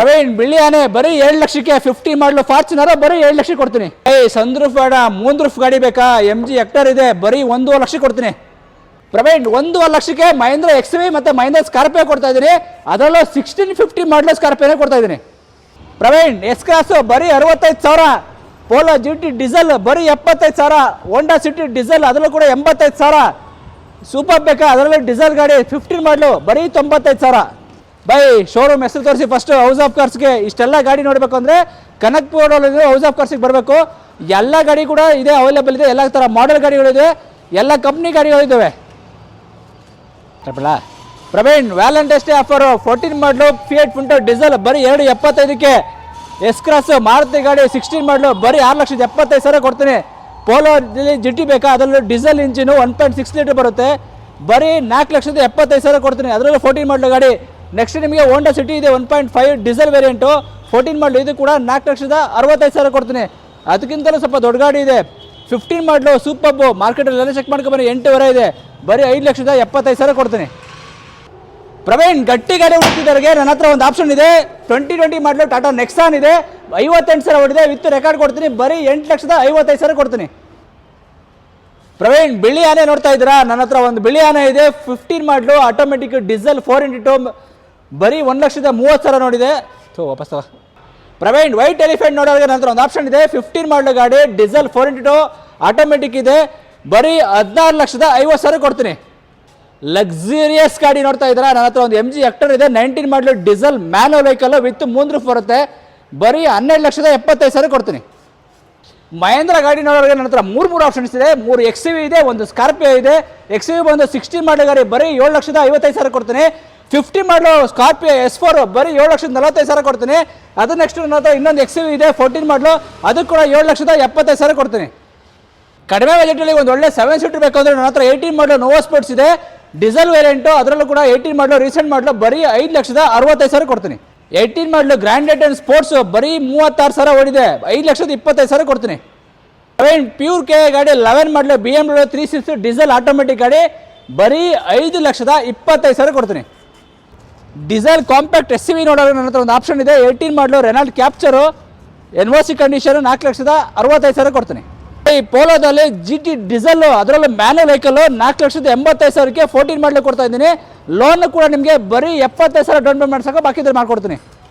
ಪ್ರವೀಣ್ ಬಿಳಿ ಆನೆ ಬರೀ 7 ಲಕ್ಷಕ್ಕೆ 50 ಮಾಡಲು ಫಾರ್ಚುನರ್ ಬರೀ 7 ಲಕ್ಷ ಕೊಡ್ತೀನಿ. ಸನ್ರೂಫ್ ಬೇಡ, ಮೂನ್ ಗಾಡಿ ಬೇಕಾ? MG ಹೆಕ್ಟರ್ ಇದೆ, ಬರೀ 1.5 ಲಕ್ಷ ಕೊಡ್ತೀನಿ. ಪ್ರವೀಣ್ 1.5 ಲಕ್ಷಕ್ಕೆ ಮಹೇಂದ್ರ XV ಮತ್ತೆ ಮಹೇಂದ್ರ ಸ್ಕಾರ್ಪಿಯೋ ಕೊಡ್ತಾ ಇದ್ದೀನಿ. ಅದರಲ್ಲೂ 1650 ಮಾಡಲ್ ಸ್ಕಾರ್ಪಿಯೋನೇ ಕೊಡ್ತಾ ಇದ್ದೀನಿ. ಪ್ರವೀಣ್ ಎಸ್ ಕ್ರಾಸ್ ಬರೀ 65,000, ಪೋಲೋ GT ಡೀಸೆಲ್ ಬರೀ 75,000, ಹೋಂಡಾ ಸಿಟಿ ಡೀಸೆಲ್ ಅದರಲ್ಲೂ ಕೂಡ 85,000, ಸೂಪರ್ ಬೇಕಾ? ಅದರಲ್ಲೂ ಡೀಸೆಲ್ ಗಾಡಿ 15 ಮಾಡಲು ಬರೀ 95,000. ಬೈ ಶೋರೂಮ್ ಹೆಸರು ತೋರಿಸಿ ಫಸ್ಟ್ ಹೌಸ್ ಆಫ್ ಕಾರ್ಸ್ಗೆ. ಇಷ್ಟೆಲ್ಲ ಗಾಡಿ ನೋಡಬೇಕು ಅಂದರೆ ಕನಕ್ಪುರದಲ್ಲಿ ಹೌಸ್ ಆಫ್ ಕಾರ್ಸಿಗೆ ಬರಬೇಕು. ಎಲ್ಲ ಗಾಡಿ ಕೂಡ ಇದೆ, ಅವೈಲೇಬಲ್ ಇದೆ. ಎಲ್ಲ ಥರ ಮಾಡೆಲ್ ಗಾಡಿಗಳಿದೆ, ಎಲ್ಲ ಕಂಪ್ನಿ ಗಾಡಿಗಳಿದ್ದಾವೆ. ಪ್ರವೀಣ್ ವ್ಯಾಲೆಂಟೈನ್ಸ್ ಡೇ ಆಫರ್ 14 ಮಾಡಲು ಫಿಯೇಟ್ ಪುಂಟೋ ಡೀಸೆಲ್ ಬರೀ 2.75ಕ್ಕೆ. ಎಸ್ ಕ್ರಾಸ್ ಮಾರುತಿ ಗಾಡಿ 16 ಮಾಡಲು ಬರೀ 6,75,000 ಕೊಡ್ತೀನಿ. ಪೋಲೋ GT ಬೇಕಾ? ಅದರಲ್ಲೂ ಡೀಸೆಲ್ ಇಂಜಿನು 1.6 ಲೀಟರ್ ಬರುತ್ತೆ, ಬರೀ 4,75,000 ಕೊಡ್ತೀನಿ. ಅದರಲ್ಲೂ 14 ಮಾಡಲು ಗಾಡಿ. ನೆಕ್ಸ್ಟ್ ನಿಮಗೆ ಹೋಂಡಾ ಸಿಟಿ ಇದೆ 1.5 ಡೀಸೆಲ್ ವೇರಿಯಂಟು 14 ಮಾಡಲು, ಇದು ಕೂಡ 4,65,000 ಕೊಡ್ತೀನಿ. ಅದಕ್ಕಿಂತಲೂ ಸ್ವಲ್ಪ ದೊಡ್ಡ ಗಾಡಿ ಇದೆ 15 ಮಾಡಲು ಸೂಪರ್ಬು, ಮಾರ್ಕೆಟಲ್ಲೆಲ್ಲ ಚೆಕ್ ಮಾಡ್ಕೊಬನ್ನಿ, 8 ಇದೆ, ಬರೀ 5,75,000 ಕೊಡ್ತೀನಿ. ಪ್ರವೀಣ್ ಗಟ್ಟಿ ಗಾಡಿ ಹುಡುಕಿದವರಿಗೆ ನನ್ನ ಹತ್ರ ಒಂದು ಆಪ್ಷನ್ ಇದೆ. 2020 ಮಾಡಲು ಟಾಟಾ ನೆಕ್ಸಾನ್ ಇದೆ, 58,000 ಹೊಡಿದೆ, ವಿತ್ ರೆಕಾರ್ಡ್ ಕೊಡ್ತೀನಿ, ಬರೀ 8,55,000 ಕೊಡ್ತೀನಿ. ಪ್ರವೀಣ್ ಬಿಳಿ ಆನೆ ನೋಡ್ತಾ ಇದ್ದೀರಾ? ನನ್ನ ಹತ್ರ ಒಂದು ಬಿಳಿ ಆನೆ ಇದೆ, 15 ಮಾಡಲು ಆಟೋಮೆಟಿಕ್ ಡೀಸೆಲ್ 4x2 ಬರೀ 1,30,000 ನೋಡಿದೆ. ವಾಪಸ್ ಪ್ರವೀಣ್ ವೈಟ್ ಎಲಿಫೆಂಟ್ ನೋಡೋರಿಗೆ ನನ್ನ ಹತ್ರ ಒಂದು ಆಪ್ಷನ್ ಇದೆ. 15 ಮಾಡಲು ಗಾಡಿ, ಡೀಸೆಲ್ 4x2 ಆಟೋಮೆಟಿಕ್ ಇದೆ, ಬರೀ 16,50,000 ಕೊಡ್ತೀನಿ. ಲಕ್ಸುರಿಯಸ್ ಗಾಡಿ ನೋಡ್ತಾ ಇದ್ದೀರಾ? ನನ್ನ ಹತ್ರ ಒಂದು MG ಹೆಕ್ಟರ್ ಇದೆ, 19 ಮಾಡಲು diesel manual vehicle with Moon roof ಬರುತ್ತೆ, ಬರೀ 12,75,000 ಕೊಡ್ತೀನಿ. ಮಹೇಂದ್ರ ಗಾಡಿ ನೋಡೋರಿಗೆ ನನ್ನ ಹತ್ರ ಮೂರು ಆಪ್ಷನ್ಸ್ ಇದೆ. 3 XV ಇದೆ, ಒಂದು ಸ್ಕಾರ್ಪಿಯೋ ಇದೆ. XV ಬಂದು 16 ಮಾಡಲು ಗಾಡಿ ಬರೀ 7,55,000 ಕೊಡ್ತೀನಿ. 50 ಮಾಡಲು ಸ್ಕಾರ್ಪಿಯೋ S4 ಬರೀ 7,45,000 ಕೊಡ್ತೀನಿ. ಅದು ನೆಕ್ಸ್ಟ್ ನನ್ನ ಹತ್ರ ಇನ್ನೊಂದು XV ಇದೆ 14 ಮಾಡಲು, ಅದು ಕೂಡ 7,75,000 ಕೊಡ್ತೀನಿ. ಕಡಿಮೆ ಬಜೆಟಲ್ಲಿ ಒಂದು ಒಳ್ಳೆ 7 ಸೀಟರ್ ಬೇಕು ಅಂದರೆ ನನ್ನ ಹತ್ರ 18 ಮಾಡಲು ನೋವೋ ಸ್ಪೋರ್ಟ್ಸ್ ಇದೆ, ಡೀಸೆಲ್ ವೇರಿಯಂಟು, ಅದರಲ್ಲೂ ಕೂಡ 18 ಮಾಡಲು ರೀಸೆಂಟ್ ಮಾಡಲು ಬರೀ 5,65,000 ಕೊಡ್ತೀನಿ. 18 ಮಾಡಲು ಗ್ರ್ಯಾಂಡ್ ಅಂಡ್ ಸ್ಪೋರ್ಟ್ಸ್ ಬರೀ 36,000 ಓಡಿದೆ, 5,25,000 ಕೊಡ್ತೀನಿ. ಪ್ಯೂರ್ ಕೆ ಗಾಡಿ 11 ಮಾಡಲು BMW 360 ಡೀಸೆಲ್ ಆಟೋಮೆಟಿಕ್ ಗಾಡಿ ಬರೀ 5,25,000 ಕೊಡ್ತೀನಿ. ಡೀಸೆಲ್ ಕಾಂಪ್ಯಾಕ್ಟ್ SUV ನೋಡೋರು ನನ್ನ ಹತ್ರ ಒಂದು ಆಪ್ಷನ್ ಇದೆ. 18 ಮಾಡಲು ರೆನಾಲ್ಟ್ ಕ್ಯಾಪ್ಚರು NOC ಕಂಡೀಷನ್ 4,65,000 ಕೊಡ್ತೀನಿ. ಈ ಪೋಲೋದಲ್ಲಿ GT ಡೀಸೆಲ್ ಅದರಲ್ಲೂ ಮ್ಯಾನುವಲ್ ವೆಹಿಕಲ್ 4,85,000ಕ್ಕೆ 14 ಮಾಡಲು ಕೊಡ್ತಾ ಇದ್ದೀನಿ. ಲೋನ್ ಕೂಡ ನಿಮಗೆ ಬರೀ 75,000 ಡೌನ್ ಪೇಮೆಂಟ್ ಸಾಕು, ಬಾಕಿ ಮಾಡ್ಕೊಡ್ತೀನಿ.